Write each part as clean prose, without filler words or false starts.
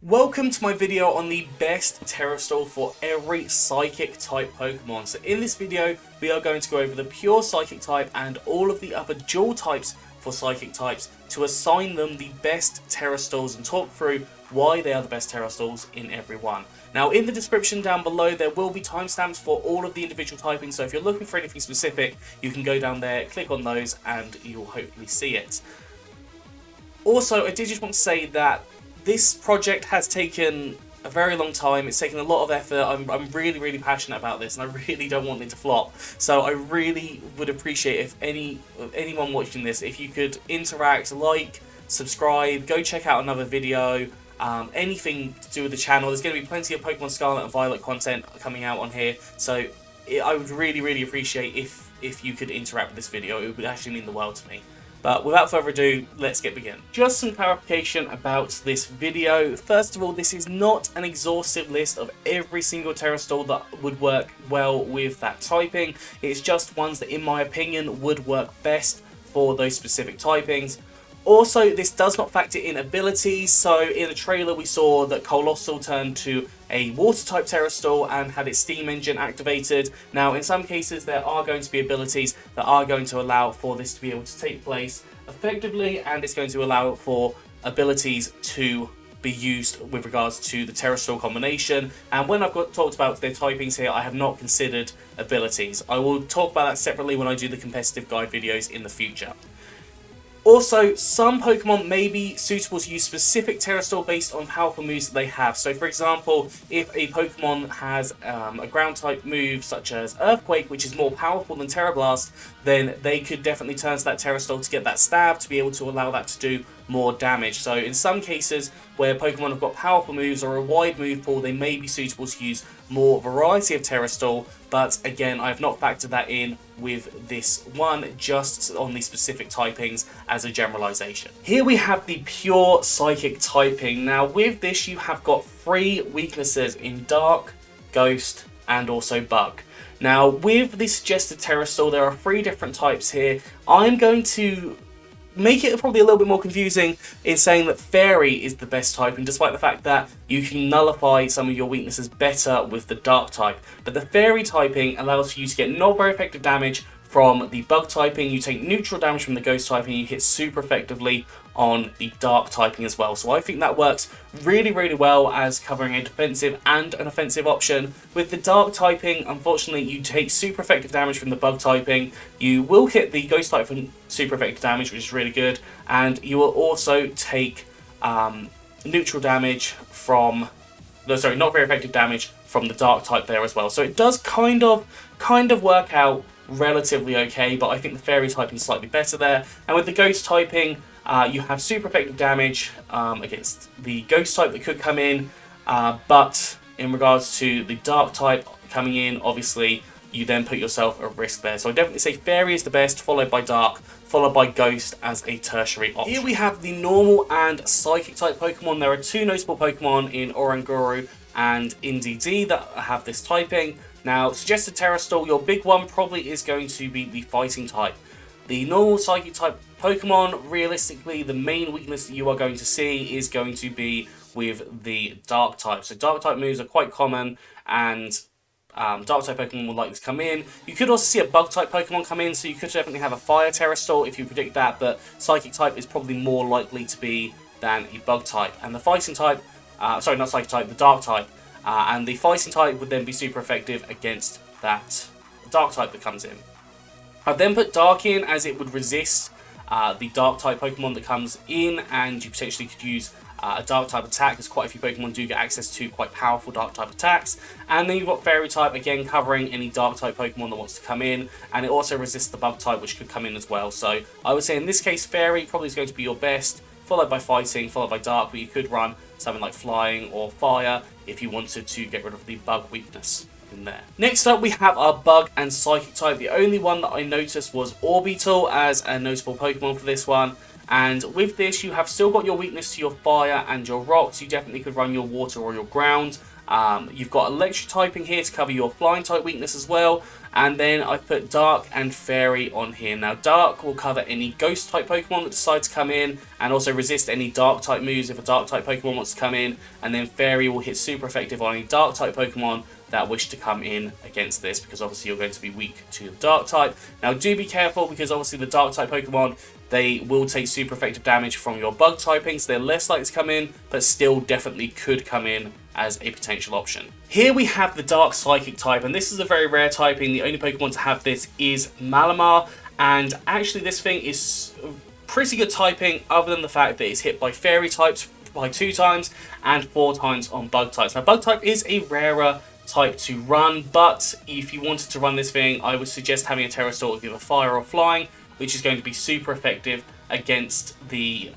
Welcome to my video on the best Terastal for every Psychic type Pokemon. So in this video, we are going to go over the pure Psychic type and all of the other dual types for Psychic types to assign them the best Terastals and talk through why they are the best Terastals in every one. Now in the description down below, there will be timestamps for all of the individual typings, so if you're looking for anything specific, you can go down there, click on those, and you'll hopefully see it. Also, I did just want to say that this project has taken a very long time. It's taken a lot of effort. I'm really passionate about this, and I really don't want it to flop. So I really would appreciate if anyone watching this, if you could interact, like, subscribe, go check out another video, anything to do with the channel. There's going to be plenty of Pokemon Scarlet and Violet content coming out on here. So I would really appreciate if you could interact with this video. It would actually mean the world to me. But without further ado, let's get beginning. Just some clarification about this video. First of all, this is not an exhaustive list of every single Terastal that would work well with that typing. It's just ones that, in my opinion, would work best for those specific typings. Also, this does not factor in abilities, so in the trailer we saw that Colossal turned to a water-type Terastal and had its steam engine activated. Now, in some cases, there are going to be abilities that are going to allow for this to be able to take place effectively, and it's going to allow for abilities to be used with regards to the Terastal combination. And when I've talked about their typings here, I have not considered abilities. I will talk about that separately when I do the competitive guide videos in the future. Also, some Pokemon may be suitable to use specific Terastal based on powerful moves that they have. So, for example, if a Pokemon has a ground type move such as Earthquake, which is more powerful than Terra Blast, then they could definitely turn to that Terastal to get that stab to be able to allow that to do more damage. So in some cases where Pokemon have got powerful moves or a wide move pool, they may be suitable to use more variety of Terastal, but again, I have not factored that in with this one, just on the specific typings as a generalization. Here we have the pure Psychic typing. Now with this, you have got 3 weaknesses in Dark, Ghost, and also Bug. Now with the suggested Terastal, there are 3 different types here. I'm going to make it probably a little bit more confusing in saying that Fairy is the best type, and despite the fact that you can nullify some of your weaknesses better with the Dark type. But the Fairy typing allows for you to get not very effective damage from the Bug typing, you take neutral damage from the Ghost typing, you hit super effectively on the Dark typing as well. So I think that works really well as covering a defensive and an offensive option. With the Dark typing, unfortunately, you take super effective damage from the Bug typing, you will hit the Ghost type for super effective damage, which is really good, and you will also take neutral damage from, no, sorry, not very effective damage from the Dark type there as well. So it does kind of work out relatively okay, but I think the Fairy typing is slightly better there. And with the Ghost typing, you have super effective damage against the Ghost type that could come in, but in regards to the Dark type coming in, obviously you then put yourself at risk there. So I definitely say Fairy is the best, followed by Dark, followed by Ghost as a tertiary option. Here we have the normal and Psychic type Pokemon. There are 2 notable Pokemon in Oranguru and Indeedee that have this typing. Now, suggested Terastal, your big one probably is going to be the Fighting type. The normal Psychic type Pokemon, realistically, the main weakness that you are going to see is going to be with the Dark type. So Dark type moves are quite common, and Dark type Pokemon will likely to come in. You could also see a Bug type Pokemon come in, so you could definitely have a Fire Terastal if you predict that, but Psychic type is probably more likely to be than a Bug type. And the Fighting type, sorry, not Psychic type, the Dark type, and the Fighting type would then be super effective against that Dark type that comes in. I've then put Dark in as it would resist the Dark type Pokemon that comes in, and you potentially could use a Dark type attack, as quite a few Pokemon do get access to quite powerful Dark type attacks. And then you've got Fairy type, again covering any Dark type Pokemon that wants to come in, and it also resists the Bug type, which could come in as well. So I would say in this case Fairy probably is going to be your best, followed by Fighting, followed by Dark, but you could run something like Flying or Fire if you wanted to get rid of the Bug weakness in there. Next up, we have our Bug and Psychic type. The only one that I noticed was Orbital as a notable Pokemon for this one. And with this, you have still got your weakness to your Fire and your Rocks. You definitely could run your Water or your Ground. You've got electric typing here to cover your flying type weakness as well. And then I put Dark and Fairy on here. Now Dark will cover any Ghost type Pokemon that decide to come in, and also resist any Dark type moves if a Dark type Pokemon wants to come in. And then Fairy will hit super effective on any Dark type Pokemon that wish to come in against this, because obviously you're going to be weak to the Dark type. Now do be careful, because obviously the Dark type Pokemon, they will take super effective damage from your bug typing, so they're less likely to come in, but still definitely could come in as a potential option. Here we have the Dark Psychic type, and this is a very rare typing. The only Pokemon to have this is Malamar, and actually this thing is pretty good typing, other than the fact that it's hit by Fairy types by 2 times and 4 times on Bug types. Now Bug type is a rarer type to run, but if you wanted to run this thing, I would suggest having a Terastal with either Fire or Flying, which is going to be super effective against the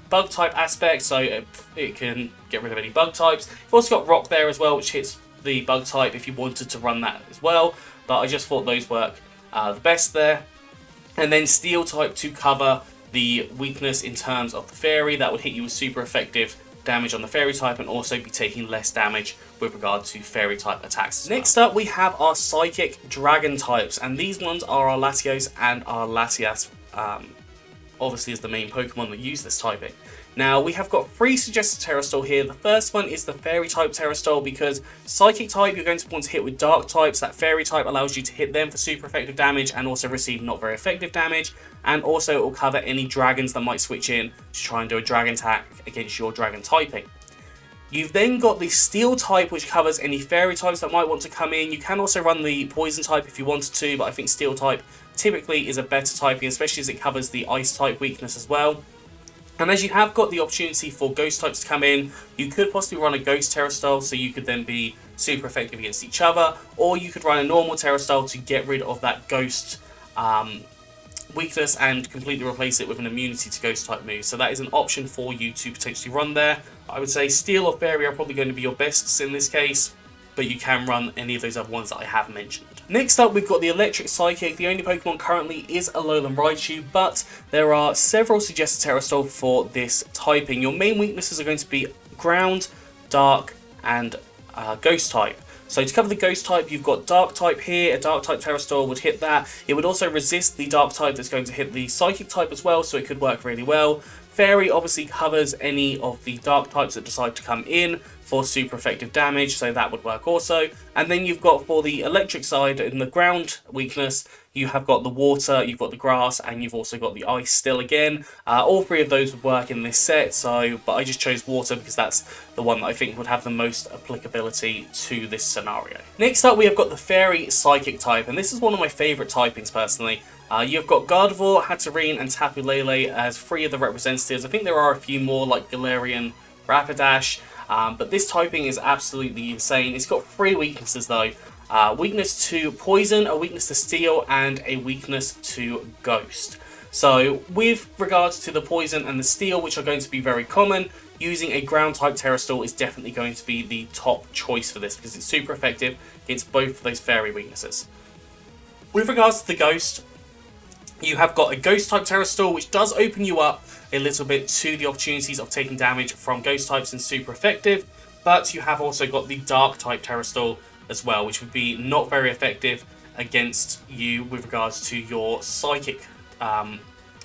bug type aspect, so it can get rid of any bug types. You've also got Rock there as well, which hits the bug type if you wanted to run that as well, but I just thought those work the best there. And then Steel type to cover the weakness in terms of the Fairy. That would hit you with super effective damage on the Fairy type, and also be taking less damage with regard to Fairy type attacks as well. Next up we have our Psychic Dragon types, and these ones are our Latios and our Latias, obviously is the main Pokemon that use this typing. Now we have got 3 suggested Terastal here. The first one is the Fairy type Terastal, because Psychic type you're going to want to hit with Dark types. That Fairy type allows you to hit them for super effective damage and also receive not very effective damage, and also it will cover any dragons that might switch in to try and do a dragon attack against your dragon typing. You've then got the Steel type, which covers any Fairy types that might want to come in. You can also run the Poison type if you wanted to, but I think Steel type typically is a better typing, especially as it covers the Ice type weakness as well. And as you have got the opportunity for Ghost types to come in, you could possibly run a Ghost Terastal, so you could then be super effective against each other, or you could run a normal Terastal to get rid of that Ghost weakness and completely replace it with an immunity to Ghost type moves. So that is an option for you to potentially run there. I would say Steel or Fairy are probably going to be your bests in this case, but you can run any of those other ones that I have mentioned. Next up, we've got the Electric Psychic. The only Pokemon currently is Alolan Raichu, but there are several suggested Terastal for this typing. Your main weaknesses are going to be Ground, Dark, and Ghost type. So to cover the Ghost type, you've got Dark type here. A Dark type Terastal would hit that. It would also resist the Dark type that's going to hit the Psychic type as well, so it could work really well. Fairy obviously covers any of the Dark types that decide to come in for super effective damage, so that would work also. And then you've got, for the Electric side, in the Ground weakness, you have got the Water, you've got the Grass, and you've also got the Ice still again. All 3 of those would work in this set, but I just chose Water because that's the one that I think would have the most applicability to this scenario. Next up, we have got the Fairy Psychic type, and this is one of my favourite typings personally. You've got Gardevoir, Hatterene, and Tapu Lele as 3 of the representatives. I think there are a few more, like Galarian, Rapidash, but this typing is absolutely insane. It's got 3 weaknesses though. Weakness to Poison, a weakness to Steel, and a weakness to Ghost. So with regards to the Poison and the Steel, which are going to be very common, using a Ground type Terastal is definitely going to be the top choice for this, because it's super effective against both of those Fairy weaknesses. With regards to the Ghost, you have got a Ghost type Terastal, which does open you up a little bit to the opportunities of taking damage from Ghost types and super effective, but you have also got the Dark type Terastal as well, which would be not very effective against you with regards to your Psychic,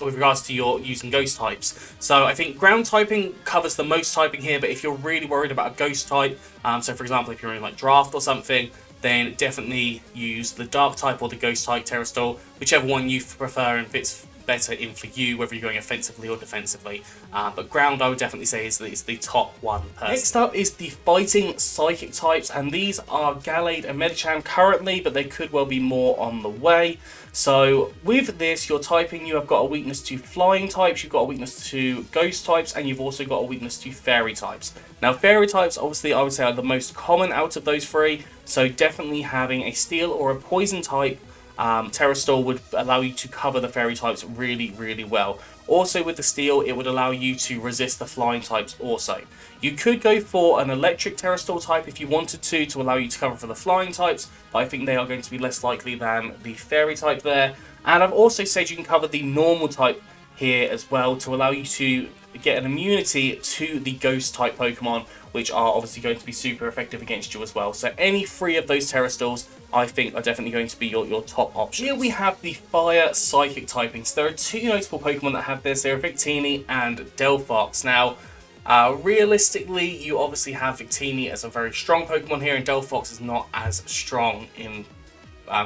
with regards to your using Ghost types. So I think Ground typing covers the most typing here, but if you're really worried about a Ghost type, so for example if you're in like Draft or something, then definitely use the Dark type or the Ghost type Terastal, whichever one you prefer and fits better in for you, whether you're going offensively or defensively. But Ground, I would definitely say, is the top one personally. Next up is the Fighting Psychic types, and these are Gallade and Medicham currently, but they could well be more on the way. So with this, you're typing, you have got a weakness to Flying types, you've got a weakness to Ghost types, and you've also got a weakness to Fairy types. Now Fairy types, obviously, I would say are the most common out of those 3, so definitely having a Steel or a Poison type Terastal would allow you to cover the Fairy types really, really well. Also with the Steel, it would allow you to resist the Flying types also. You could go for an Electric Terastal type if you wanted to allow you to cover for the Flying types, but I think they are going to be less likely than the Fairy type there. And I've also said you can cover the Normal type here as well to allow you to get an immunity to the ghost type Pokemon, which are obviously going to be super effective against you as well. So any 3 of those Terastals, I think, are definitely going to be your top options. Here we have the Fire Psychic typings. There are 2 notable Pokemon that have this. They're Victini and Delphox. Now, realistically, you obviously have Victini as a very strong Pokemon here, and Delphox is not as strong in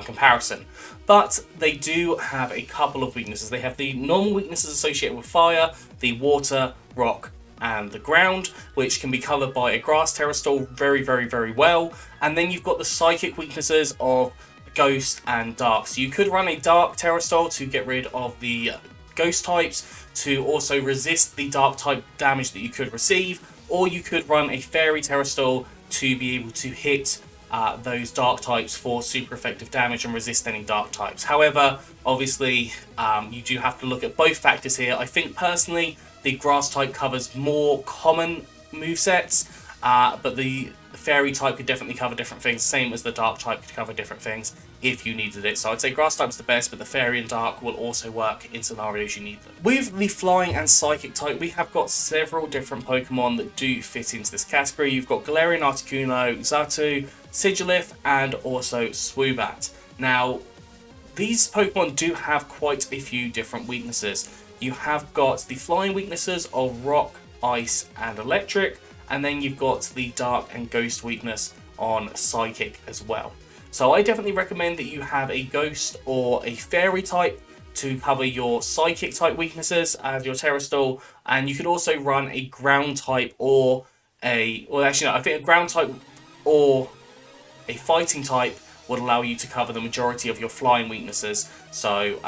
comparison. But they do have a couple of weaknesses. They have the normal weaknesses associated with fire, the water, rock, and the ground, which can be covered by a grass Terastal very, very, very well. And then you've got the psychic weaknesses of ghost and dark. So you could run a dark Terastal to get rid of the ghost types, to also resist the dark type damage that you could receive, or you could run a fairy Terastal to be able to hit those dark types for super effective damage and resist any dark types. However, obviously, you do have to look at both factors here. I think personally, the grass type covers more common movesets, but the fairy type could definitely cover different things, same as the dark type could cover different things if you needed it. So I'd say grass type's the best, but the fairy and dark will also work in scenarios you need them. With the flying and psychic type, we have got several different Pokemon that do fit into this category. You've got Galarian Articuno, Xatu, Sigilif, and also Swoobat. Now, these Pokemon do have quite a few different weaknesses. You have got the flying weaknesses of rock, ice, and electric, and then you've got the dark and ghost weakness on psychic as well. So I definitely recommend that you have a ghost or a fairy type to cover your psychic type weaknesses as your Terastal, and you could also run a ground type or I think a ground type or a fighting type would allow you to cover the majority of your flying weaknesses. So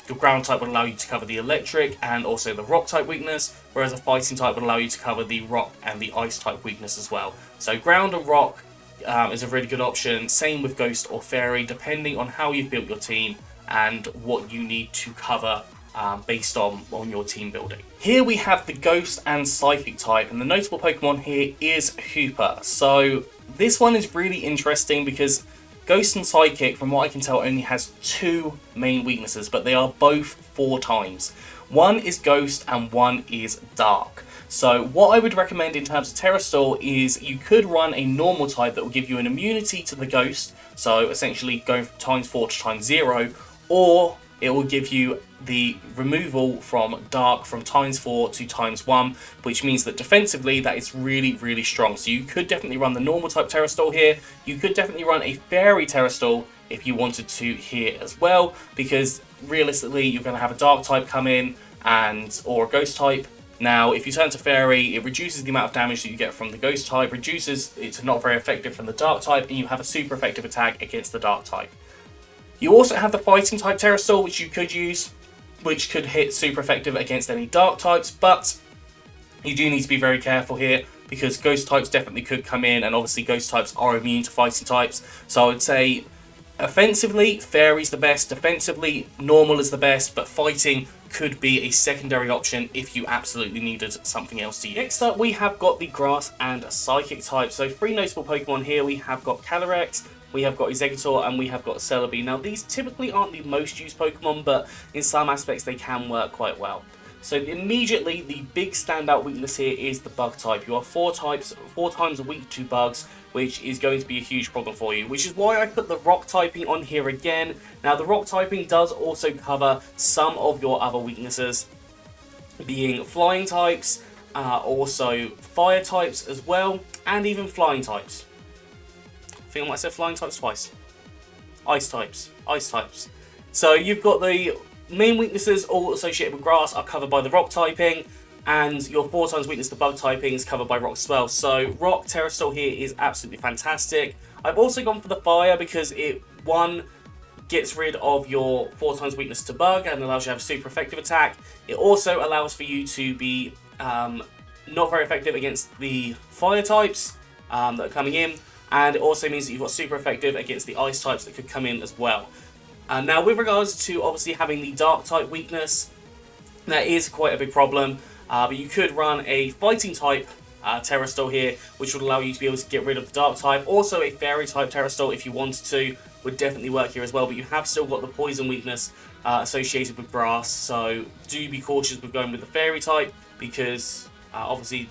your ground type would allow you to cover the electric and also the rock type weakness, whereas a fighting type would allow you to cover the rock and the ice type weakness as well. So ground and rock is a really good option. Same with ghost or fairy, depending on how you've built your team and what you need to cover based on your team building. Here we have the ghost and psychic type, and the notable Pokemon here is Hooper. So this one is really interesting because Ghost and Psychic, from what I can tell, only has 2 main weaknesses, but they are both 4 times. One is Ghost and one is Dark. So what I would recommend in terms of Terastal is you could run a normal type that will give you an immunity to the Ghost, so essentially going from ×4 to ×0, or it will give you the removal from Dark from ×4 to ×1, which means that defensively that is really, really strong. So you could definitely run the normal type Terastal here. You could definitely run a Fairy Terastal if you wanted to here as well, because realistically you're going to have a Dark type come in or a Ghost type. Now, if you turn to Fairy, it reduces the amount of damage that you get from the Ghost type, reduces it's not very effective from the Dark type, and you have a super effective attack against the Dark type. You also have the Fighting type Terastal, which you could use, which could hit super effective against any Dark types, but you do need to be very careful here because Ghost types definitely could come in, and obviously Ghost types are immune to Fighting types. So I would say offensively, Fairy's the best, defensively, Normal is the best, but Fighting could be a secondary option if you absolutely needed something else to use. Next up, we have got the Grass and Psychic type. So 3 notable Pokemon here. We have got Calyrex, we have got Exeggutor, and we have got Celebi. Now, these typically aren't the most used Pokemon, but in some aspects they can work quite well. So immediately, the big standout weakness here is the Bug type. You are 4 times weak to bugs, which is going to be a huge problem for you, which is why I put the Rock typing on here again. Now, the Rock typing does also cover some of your other weaknesses, being Flying types, also Fire types as well, and even Flying types. I think I might say Flying types twice. Ice types. So you've got the main weaknesses all associated with Grass are covered by the Rock typing, and your 4 times weakness to Bug typing is covered by Rock as well. So Rock Terastal here is absolutely fantastic. I've also gone for the Fire because it, 1, gets rid of your 4 times weakness to Bug and allows you to have a super effective attack. It also allows for you to be not very effective against the Fire types that are coming in, and it also means that you've got super effective against the Ice types that could come in as well. Now, with regards to obviously having the Dark type weakness, that is quite a big problem. But you could run a Fighting type Terastal here, which would allow you to be able to get rid of the Dark type. Also, a Fairy type Terastal, if you wanted to, would definitely work here as well. But you have still got the Poison weakness associated with Grass, so do be cautious with going with the Fairy type, because obviously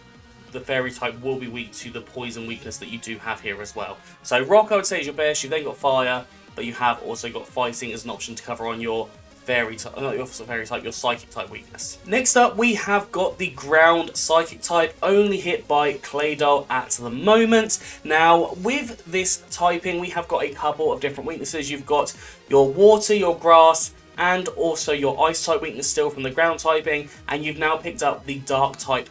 the fairy type will be weak to the poison weakness that you do have here as well. So rock, I would say, is your best. You've then got fire, but you have also got fighting as an option to cover on your fairy type, not your fairy type, your psychic type weakness. Next up, we have got the ground psychic type, only hit by Claydol at the moment. Now, with this typing, we have got a couple of different weaknesses. You've got your water, your grass, and also your ice type weakness still from the ground typing, and you've now picked up the dark type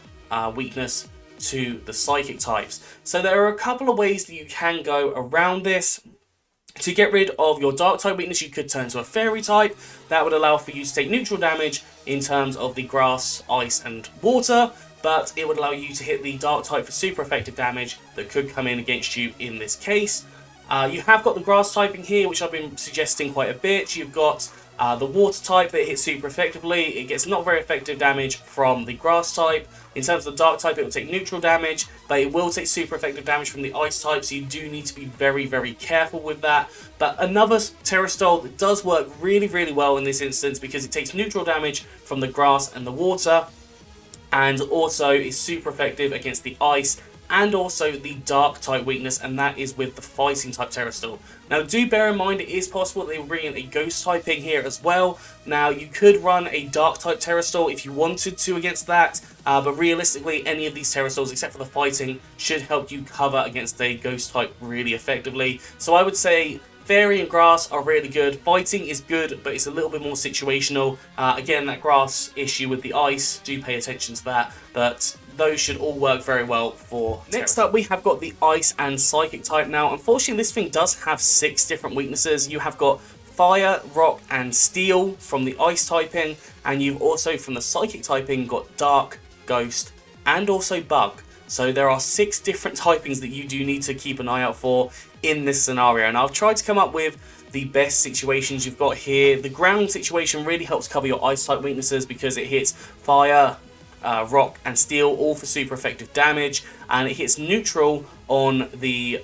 weakness to the psychic types. So there are a couple of ways that you can go around this. To get rid of your dark type weakness, you could turn to a fairy type. That would allow for you to take neutral damage in terms of the grass, ice and water, but it would allow you to hit the dark type for super effective damage that could come in against you in this case. You have got the grass typing here, which I've been suggesting quite a bit. You've got the water type that hits super effectively. It gets not very effective damage from the grass type. In terms of the dark type, it will take neutral damage, but it will take super effective damage from the ice type, so you do need to be very, very careful with that. But another Terastal that does work really, really well in this instance because it takes neutral damage from the grass and the water, and also is super effective against the ice and also the dark type weakness, and that is with the fighting type Terastal. Now do bear in mind it is possible that they will bring in a ghost type in here as well. Now you could run a dark type Terastal if you wanted to against that, but realistically any of these Terastals except for the fighting should help you cover against a ghost type really effectively. So I would say fairy and grass are really good. Fighting is good, but it's a little bit more situational. Again, that grass issue with the ice, do pay attention to that, but those should all work very well for Next up, we have got the ice and psychic type. Now, unfortunately, this thing does have 6 different weaknesses. You have got fire, rock, and steel from the ice typing, and you've also, from the psychic typing, got dark, ghost, and also bug. So there are 6 different typings that you do need to keep an eye out for in this scenario, and I've tried to come up with the best situations you've got here. The ground situation really helps cover your ice type weaknesses because it hits fire, rock and steel all for super effective damage, and it hits neutral on the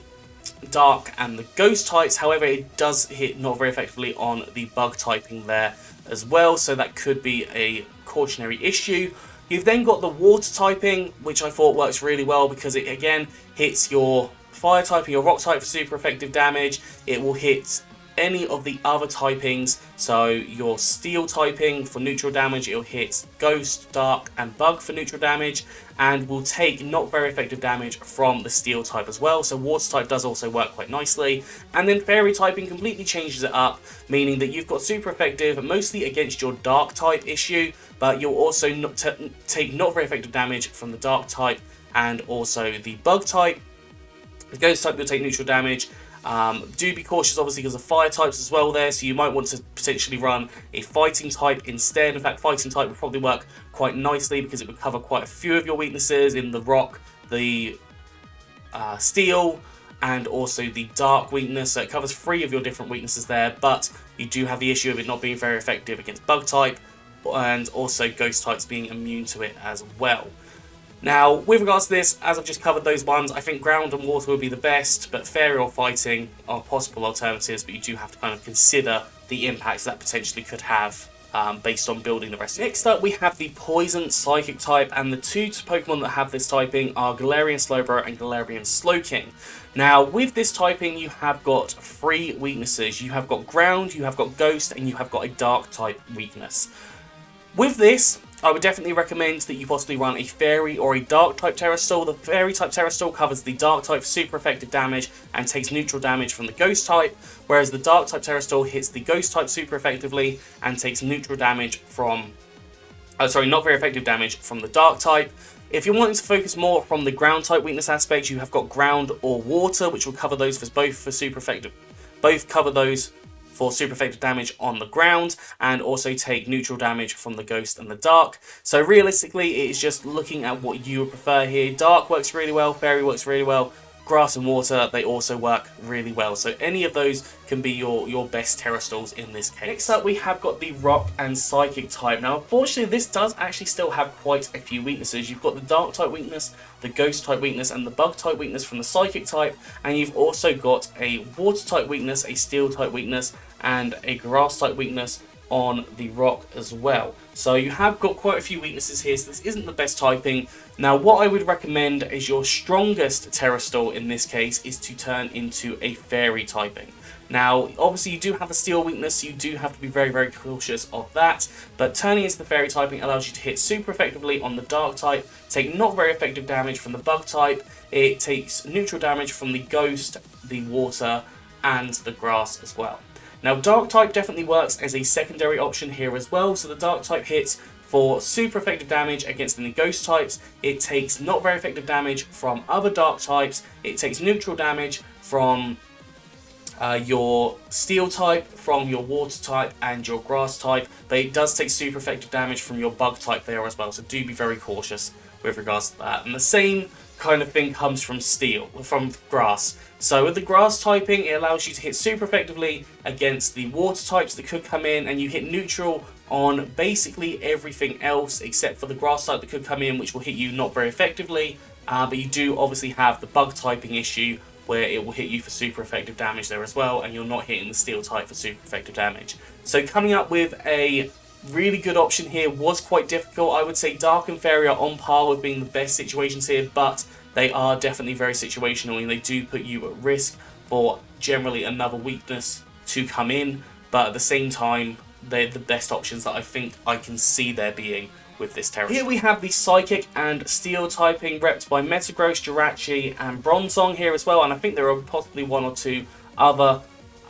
dark and the ghost types. However, it does hit not very effectively on the bug typing there as well, so that could be a cautionary issue. You've then got the water typing, which I thought works really well because it again hits your fire typing, your rock type for super effective damage. It will hit any of the other typings, so your steel typing for neutral damage, it'll hit ghost, dark and bug for neutral damage, and will take not very effective damage from the steel type as well. So water type does also work quite nicely. And then fairy typing completely changes it up, meaning that you've got super effective mostly against your dark type issue, but you'll also take not very effective damage from the dark type and also the bug type. The ghost type will take neutral damage. Do be cautious obviously because of fire types as well there, so you might want to potentially run a fighting type instead. In fact, fighting type would probably work quite nicely because it would cover quite a few of your weaknesses in the rock, the steel, and also the dark weakness. So it covers 3 of your different weaknesses there, but you do have the issue of it not being very effective against bug type and also ghost types being immune to it as well. Now, with regards to this, as I've just covered those ones, I think ground and water would be the best, but fairy or fighting are possible alternatives, but you do have to kind of consider the impacts that potentially could have based on building the rest. Next up, we have the poison psychic type, and the 2 Pokemon that have this typing are Galarian Slowbro and Galarian Slowking. Now, with this typing, you have got 3 weaknesses. You have got ground, you have got ghost, and you have got a dark type weakness. With this, I would definitely recommend that you possibly run a fairy or a dark type Terastal. The fairy type Terastal covers the dark type for super effective damage and takes neutral damage from the ghost type, whereas the dark type Terastal hits the ghost type super effectively and takes neutral damage from, not very effective damage from the dark type. If you're wanting to focus more from the ground type weakness aspect, you have got ground or water, which will cover those for super effective. Both cover those for super effective damage on the ground and also take neutral damage from the ghost and the dark. So realistically, it is just looking at what you would prefer here. Dark works really well, fairy works really well, grass and water, they also work really well. So any of those can be your best Terastals in this case. Next up, we have got the rock and psychic type. Now, unfortunately, this does actually still have quite a few weaknesses. You've got the dark type weakness, the ghost type weakness, and the bug type weakness from the psychic type, and you've also got a water type weakness, a steel type weakness, and a grass type weakness on the rock as well. So you have got quite a few weaknesses here, so this isn't the best typing. Now what I would recommend as your strongest Terastal in this case is to turn into a fairy typing. Now obviously you do have a steel weakness, so you do have to be very cautious of that, but turning into the fairy typing allows you to hit super effectively on the dark type, take not very effective damage from the bug type, it takes neutral damage from the ghost, the water, and the grass as well. Now dark type definitely works as a secondary option here as well, so the dark type hits for super effective damage against any ghost types, it takes not very effective damage from other dark types, it takes neutral damage from your steel type, from your water type and your grass type, but it does take super effective damage from your bug type there as well, so do be very cautious with regards to that. And the same kind of thing comes from grass. So with the grass typing, it allows you to hit super effectively against the water types that could come in, and you hit neutral on basically everything else except for the grass type that could come in, which will hit you not very effectively, but you do obviously have the bug typing issue where it will hit you for super effective damage there as well, and you're not hitting the steel type for super effective damage. So coming up with a really good option here was quite difficult. I would say Dark and Fairy are on par with being the best situations here, but they are definitely very situational, and they do put you at risk for generally another weakness to come in, but at the same time, they're the best options that I think I can see there being with this Terastal. Here we have the Psychic and Steel typing repped by Metagross, Jirachi and Bronzong here as well, and I think there are possibly one or two other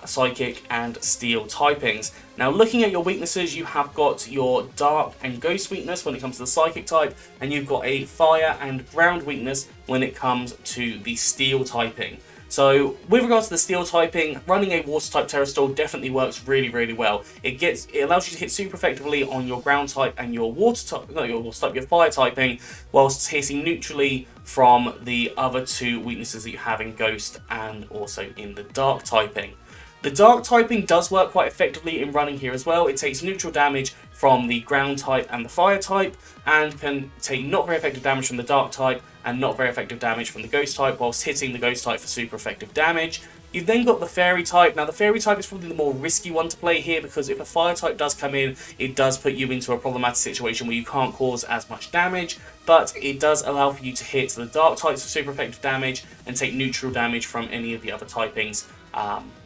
Psychic and Steel typings. Now looking at your weaknesses, you have got your Dark and Ghost weakness when it comes to the Psychic type, and you've got a Fire and Ground weakness when it comes to the Steel typing. So with regards to the steel typing, running a water type Terastal definitely works really well. It allows you to hit super effectively on your ground type and your water type, not your water type, your fire typing, whilst hitting neutrally from the other two weaknesses that you have in Ghost and also in the dark typing. The dark typing does work quite effectively in running here as well. It takes neutral damage from the ground type and the fire type, and can take not very effective damage from the dark type and not very effective damage from the ghost type, whilst hitting the ghost type for super effective damage. You've then got the fairy type. Now the fairy type is probably the more risky one to play here, because if a fire type does come in, it does put you into a problematic situation where you can't cause as much damage, but it does allow for you to hit the dark types for super effective damage and take neutral damage from any of the other typings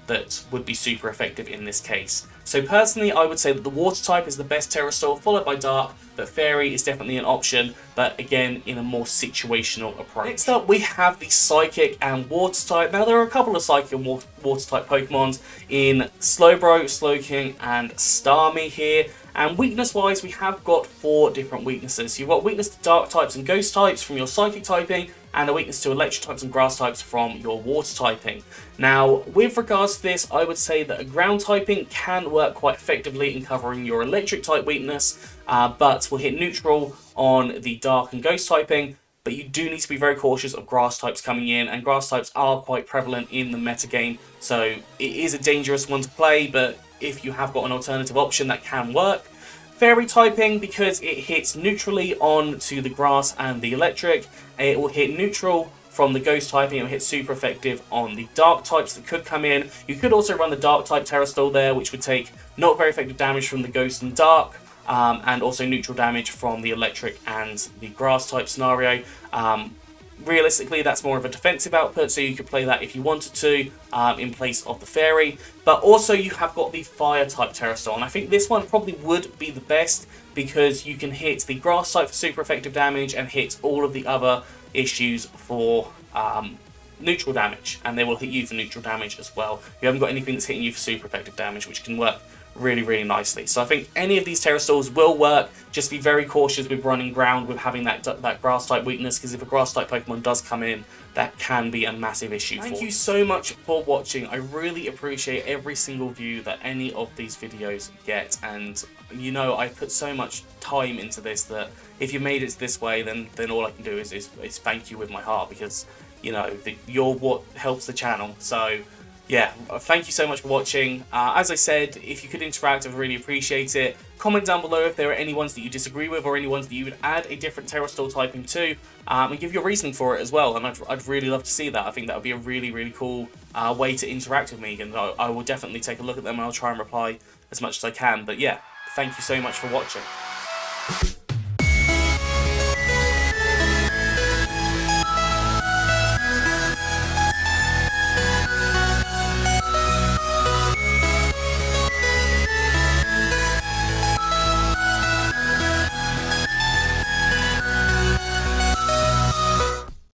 that would be super effective in this case. So personally, I would say that the water type is the best Terastal, followed by dark, but fairy is definitely an option, but again, in a more situational approach. Next up, we have the Psychic and Water type. Now, there are a couple of Psychic and Water type Pokemons in Slowbro, Slowking, and Starmie here. And weakness-wise, we have got 4 different weaknesses. You've got weakness to dark types and ghost types from your Psychic typing, and a weakness to electric types and grass types from your water typing. Now, with regards to this, I would say that a ground typing can work quite effectively in covering your electric type weakness, but will hit neutral on the dark and ghost typing. But you do need to be very cautious of grass types coming in, and grass types are quite prevalent in the metagame, so it is a dangerous one to play, but if you have got an alternative option, that can work. Fairy typing, because it hits neutrally on to the grass and the electric, it will hit neutral from the ghost typing, it will hit super effective on the dark types that could come in. You could also run the dark type Terastal there, which would take not very effective damage from the ghost and dark, and also neutral damage from the electric and the grass type scenario. Realistically, that's more of a defensive output, so you could play that if you wanted to in place of the fairy. But also you have got the fire type Terastal, and I think this one probably would be the best, because you can hit the grass type for super effective damage and hit all of the other issues for neutral damage, and they will hit you for neutral damage as well. You haven't got anything that's hitting you for super effective damage, which can work really nicely. So I think any of these Terastals will work. Just be very cautious with running ground, with having that grass type weakness, because if a grass type Pokemon does come in, that can be a massive issue. Thank you so much for watching. I really appreciate every single view that any of these videos get, and you know, I put so much time into this that if you made it this way, then all I can do is thank you with my heart, because you know, you're what helps the channel. So yeah, thank you so much for watching. As I said, if you could interact, I'd really appreciate it. Comment down below if there are any ones that you disagree with, or any ones that you would add a different Terastal typing to, and give your reasoning for it as well. And I'd really love to see that. I think that would be a really cool way to interact with me, and I will definitely take a look at them, and I'll try and reply as much as I can. But yeah, thank you so much for watching.